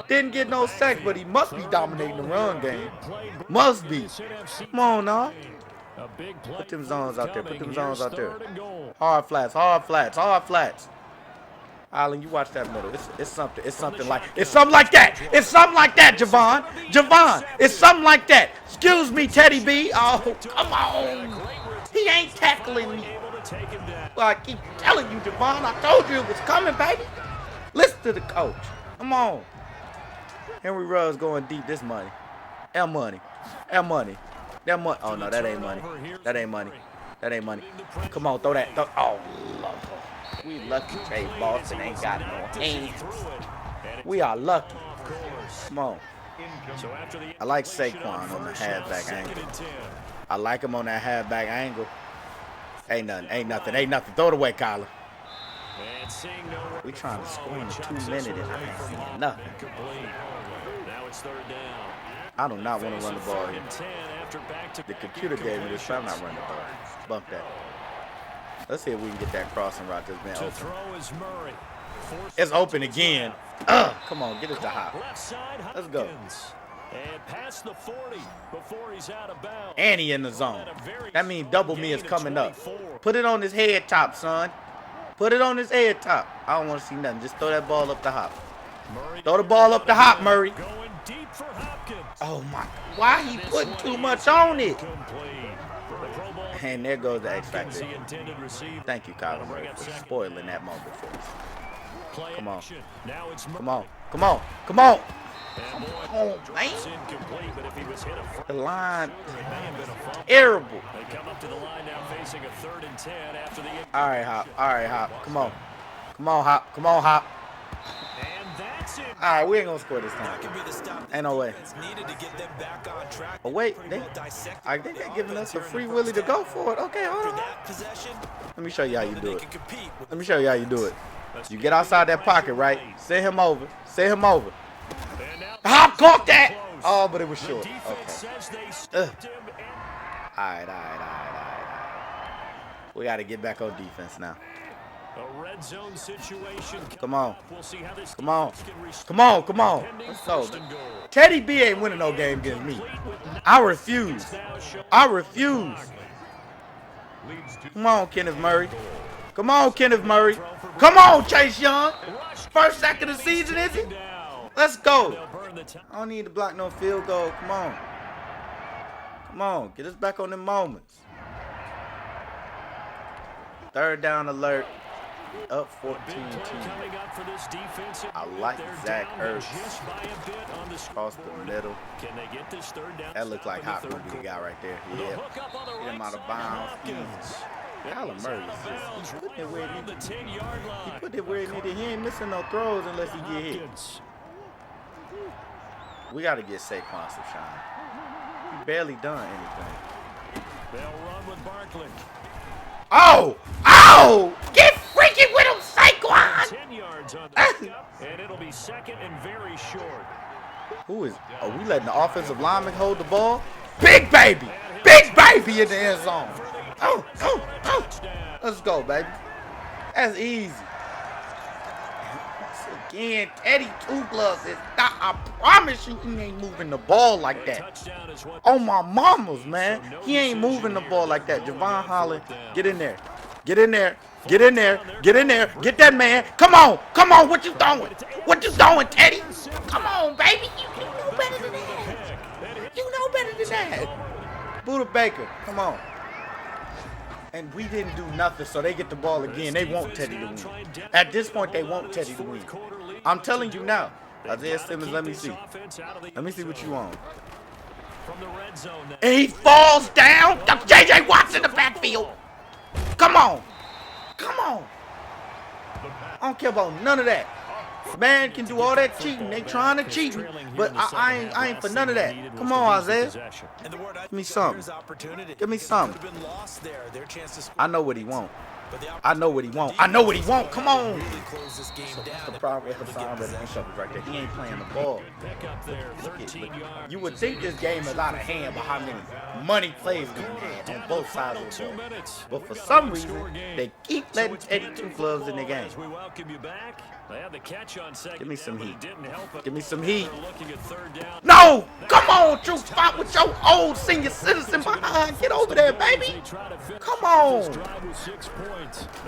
Didn't get no sacks, but he must be dominating the run game. Must be. Come on now. Put them zones out there. Put them zones out there. Hard flats, hard flats, hard flats. Allen, you watch that middle. It's something. It's something like that. It's something like that, Javon. Javon, it's something like that. Excuse me, Teddy B. Oh, come on. He ain't tackling me. Well, I keep telling you, Javon. I told you it was coming, baby. Listen to the coach. Come on. Henry Ruggs going deep. This money. That money. That money. That money. Oh, no, that ain't money. That ain't money. That ain't money. Come on, throw that. Oh, Lord. We lucky Trey Boston ain't got no hands. We are lucky. Come on. I like Saquon on the halfback angle. I like him on that halfback angle. Ain't nothing. Ain't nothing. Ain't nothing. Throw it away, Kyler. We trying to score in 2 minutes and I ain't seeing nothing. Now it's 3rd down. I do not want to run the ball here. The computer gave me this, so I'm not running the ball. Bump that. Let's see if we can get that crossing route that's been open. It's open again. Come on, get us the hop. Let's go. And past the 40 before he's out of bounds. And he in the zone. That means double me is coming up. Put it on his head top, son. Put it on his head top. I don't want to see nothing. Just throw that ball up the hop. Throw the ball up the hop, Murray. Oh, my. Why he putting too much on it? And there goes the X Factor. Thank you, Kyler Murray, for spoiling that moment for us. Come on. Come on. Come on. Come on. Come on, man. The line. Terrible. All right, Hop. All right, Hop. Come on. Come on, Hop. Come on, Hop. All right, we ain't gonna score this time. Ain't no way. Oh wait, I think they're giving us a free willy to go for it. Okay, hold on. Let me show you how you do it. Let me show you how you do it. You get outside that pocket, right? Send him over. Send him over. Hop caught that. Oh, but it was short. Okay. All right. We got to get back on defense now. A red zone situation. Come on. We'll see how this Come on. Come on. Come on. Let's go. Teddy B ain't winning no game against me. I refuse. I refuse. Come on, Kenneth Murray. Come on, Kenneth Murray. Come on, Chase Young. First sack of the season, is it? Let's go. I don't need to block no field goal. Come on. Come on. Get us back on them moments. 3rd down alert. Up 14-2. I like Zach Ertz. Across the middle. That looks like Hop gonna be the guy right there. Yeah. Get him out of bounds. Kyler Murray is just putting it where he needs to. He put it where he needed. He ain't missing no throws unless he get hit. We got to get Saquon some shine. He barely done anything. They'll run with Barkley. Oh! Oh! Get freaky with him, Saquon! 10 yards on the pickup, and it'll be 2nd and very short. Who is? Are we letting the offensive lineman hold the ball? Big baby! Big baby in the end zone. Oh! Let's go, baby. That's easy. again. Teddy Two Gloves is not. I promise you, he ain't moving the ball like that. Oh my mamas, man. He ain't moving the ball like that. Javon Holland, get in there. Get in there. Get in there. Get in there. Get that man. Come on. Come on. What you doing? What you doing, Teddy? Come on, baby. You know better than that. You know better than that. Buda Baker. Come on. And we didn't do nothing, so they get the ball again. They want Teddy to win. At this point, they want Teddy to win. I'm telling you now. Isaiah Simmons, let me see. Let me see what you want. And he falls down. J.J. Watt's in the backfield. Come on. Come on. I don't care about none of that. Man can do all that cheating. They trying to cheat me, but I ain't for none of that. Come on, Isaiah. Give me something. Give me something. I know what he want. I know what he want. I know what he want. Come on. That's the problem with Hassan Reddish right there. He ain't playing the ball. You would think this game is out of hand by how many money plays we had on both sides of the ball. But for some reason, they keep letting Teddy Two Gloves in the game. Give me some heat. Give me some heat. No! Come on, Drew Spot with your old senior citizen behind. Get over there, baby. Come on.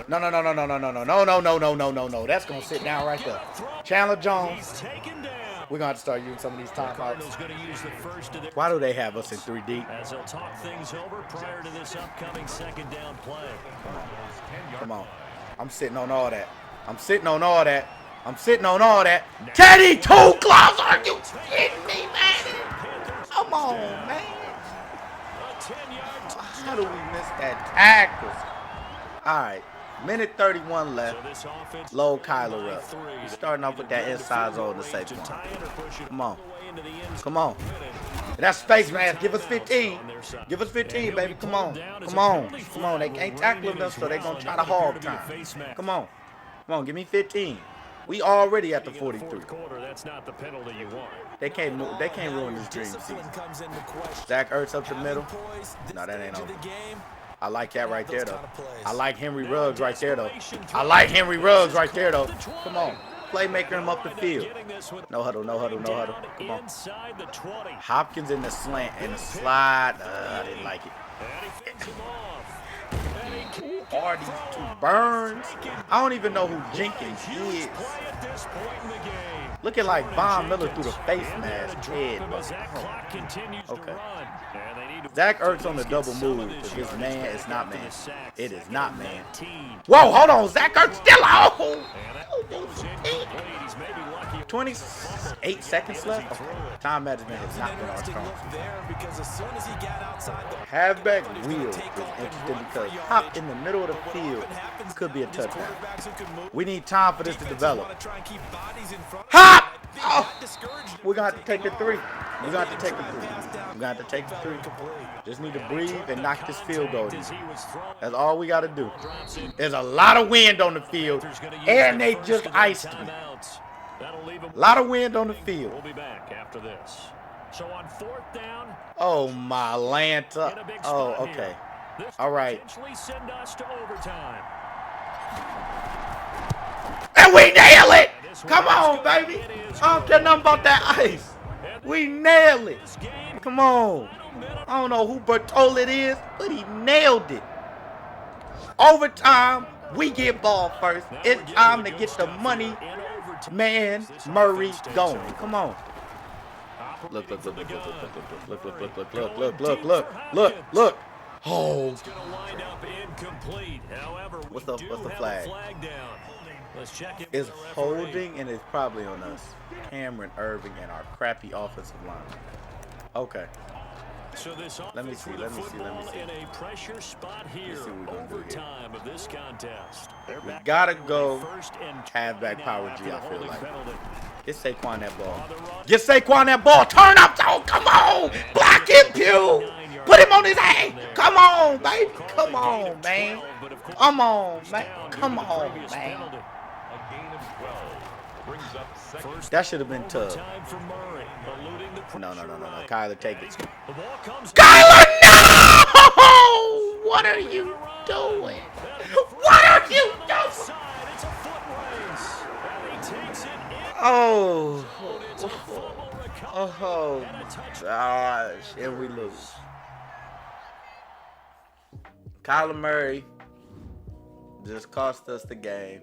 No, no, no, no, no, no, no, no, no, no, no, no, no, no, no. That's going to sit down right there. Chandler Jones. We're going to have to start using some of these timeouts. Why do they have us in 3D? As they'll talk things over prior to this upcoming second down play. Come on. I'm sitting on all that. I'm sitting on all that. I'm sitting on all that. Teddy Two Gloves, are you kidding me, man? Come on, man. How do we miss that tackle? All right. Minute 31 left. Low Kyler up. We're starting off with that inside zone to save one. Come on. Come on. That's space, man. Give us 15. Give us 15, baby. Come on. Come on. Come on. They can't tackle them, so they're going to try to hog time. Come on. Come on. Give me 15. We already at the 43. That's not the penalty you want. They can't ruin this dream season. Zach Ertz up the middle. No, that ain't over. I like that right there, though. I like Henry Ruggs right there, though. I like Henry Ruggs right there, though. Come on. Playmaker him up the field. No huddle, no huddle, no huddle. Come on. Hopkins in the slant and the slide. I didn't like it. Who are these two? Burns? I don't even know who Jenkins is. Looking like Von Miller through the face mask. Head. Okay. Zach Ertz on the double move. If it's man, it's not man. It is not man. Whoa, hold on. Zach Ertz still out. 28 seconds left. Okay. Time management has not been our strong. Halfback wheel is interesting because hop in the middle of the field could be a touchdown. We need time for this to develop. Hop! Oh, we're going to have to take the 3. We're going to have to take the 3. We're going to have to take the 3. Just need to breathe and knock this field goal in. That's all we got to do. There's a lot of wind on the field, and they just iced me. A lot of wind on the field. We'll be back after this. So on 4th down. Oh, my Lanta. Oh, okay. All right. Send us to overtime. And we nail it. Come on, baby. I don't care nothing about that ice. We nail it. Come on. I don't know who Bertol it is, but he nailed it. Overtime, we get ball first. It's time to get the money, man, Murray going. Come on. Look, look, look, look, look, look, look, look, look, look, look, look, look, look, look. Oh. What's the flag? It's holding, and it's probably on us. Cameron Irving and our crappy offensive line. Okay. So this let me see. in a pressure spot here. Overtime of this contest. We gotta go halfback power G, I feel like. Get Saquon that ball. Get Saquon that ball. Turn up, zone. Come on. Block him, Pew. Put him on his head. Come on, baby. Come on, man. Come on, man. Come on, man. That should have been tough. No. Kyler, take it. Kyler, no! What are you doing? What are you doing? Oh. It's a fumble recovery Oh, and a touchdown. gosh. And we lose. Kyler Murray just cost us the game.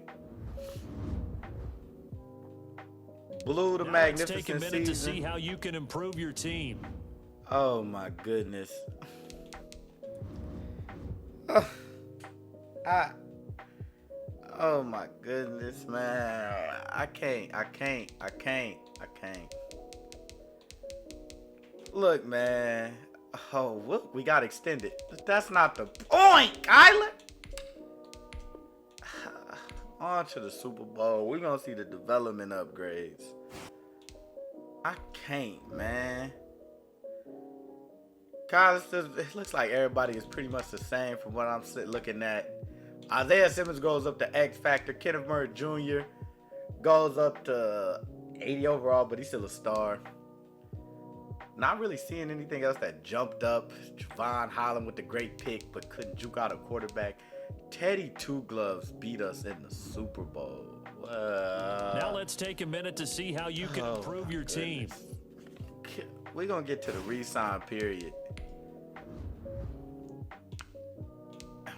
Blew the Now let's magnificent take a minute to season. see how you can improve your team. Oh my goodness. Oh my goodness, man. I can't. Look, man. Oh, look, we got extended. That's not the point, Kyler. On to the Super Bowl. We're going to see the development upgrades. I can't, man. Kyler, it looks like everybody is pretty much the same from what I'm looking at. Isaiah Simmons goes up to X Factor. Kenneth Murray Jr. goes up to 80 overall, but he's still a star. Not really seeing anything else that jumped up. Javon Holland with the great pick, but couldn't juke out a quarterback. Teddy Two Gloves beat us in the Super Bowl. Now let's take a minute to see how you can improve your team. We're going to get to the re-sign period.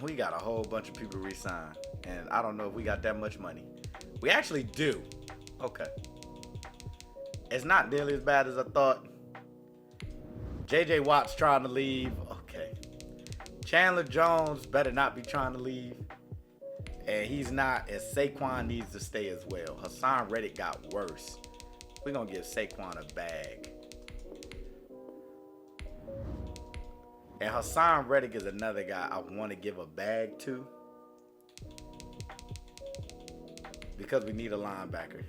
We got a whole bunch of people to re-sign. And I don't know if we got that much money. We actually do. Okay. It's not nearly as bad as I thought. J.J. Watt's trying to leave. Okay. Chandler Jones better not be trying to leave. And he's not, as Saquon needs to stay as well. Hassan Reddick got worse. We're going to give Saquon a bag. And Hassan Reddick is another guy I want to give a bag to. Because we need a linebacker.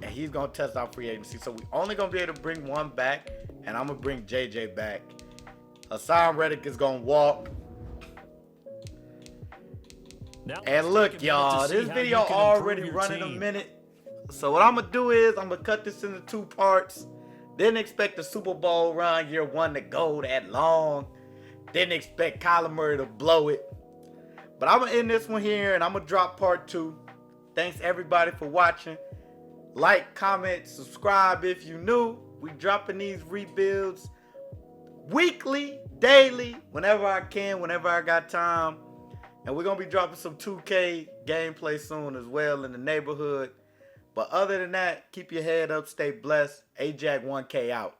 And he's going to test our free agency. So we only going to be able to bring one back. And I'm going to bring JJ back. Hassan Reddick is going to walk. Now, and look, y'all, this video already running a minute. So what I'm going to do is I'm going to cut this into 2 parts. Didn't expect the Super Bowl run year 1 to go that long. Didn't expect Kyler Murray to blow it. But I'm going to end this one here and I'm going to drop part 2. Thanks everybody for watching. Like, comment, subscribe if you new. We dropping these rebuilds weekly, daily, whenever I can, whenever I got time. And we're going to be dropping some 2K gameplay soon as well in the neighborhood. But other than that, keep your head up, stay blessed. Ajax 1K out.